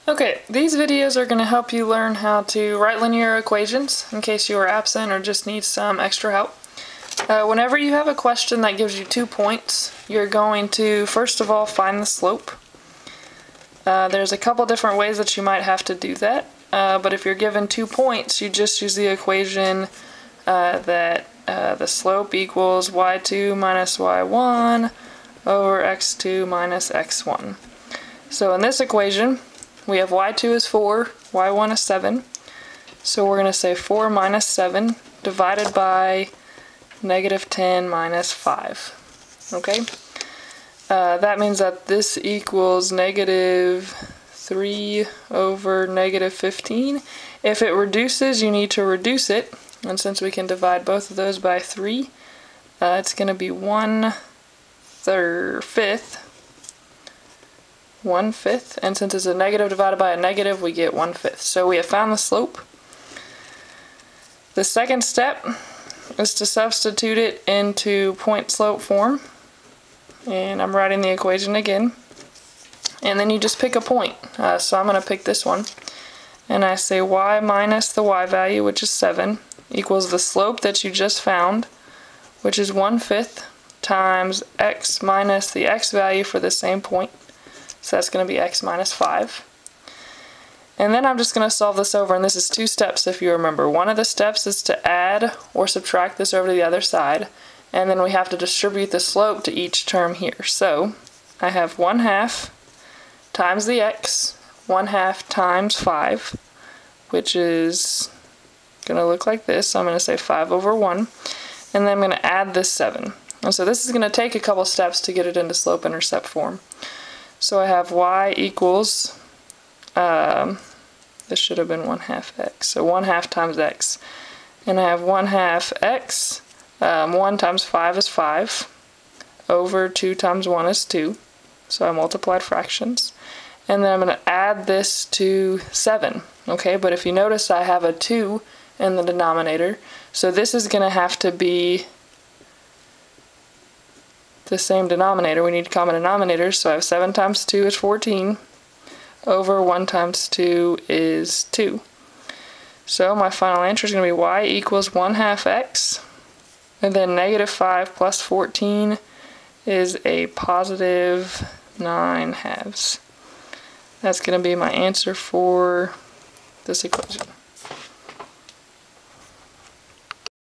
Okay, these videos are going to help you learn how to write linear equations in case you are absent or just need some extra help. Whenever you have a question that gives you 2 points, you're going to first of all find the slope. There's a couple different ways that you might have to do that, but if you're given 2 points, you just use the equation that the slope equals y2 minus y1 over x2 minus x1. So in this equation, we have y2 is 4, y1 is 7. So we're going to say 4 minus 7 divided by negative 10 minus 5. Okay? That means that this equals negative 3 over negative 15. If it reduces, you need to reduce it. And since we can divide both of those by 3, it's going to be 1/5. 1/5, and since it's a negative divided by a negative, we get 1/5. So we have found the slope. The second step is to substitute it into point slope form, and I'm writing the equation again, and then you just pick a point. So I'm going to pick this one, and I say y minus the y value, which is 7, equals the slope that you just found, which is 1/5 times x minus the x value for the same point. So that's going to be x minus 5. And then I'm just going to solve this over, and this is 2 steps if you remember. One of the steps is to add or subtract this over to the other side, and then we have to distribute the slope to each term here. So I have 1/2 times the x, 1/2 times 5, which is going to look like this. So I'm going to say 5 over 1, and then I'm going to add this 7. And so this is going to take a couple steps to get it into slope-intercept form. So I have y equals, this should have been 1/2 x, so 1/2 times x. And I have 1/2 x, 1 times 5 is 5, over 2 times 1 is 2, so I multiplied fractions. And then I'm going to add this to 7, okay, but if you notice I have a 2 in the denominator, so this is going to have to be the same denominator. We need common denominators, so I have 7 times 2 is 14, over 1 times 2 is 2. So my final answer is going to be y equals 1/2 x, and then negative 5 plus 14 is a positive 9/2. That's going to be my answer for this equation.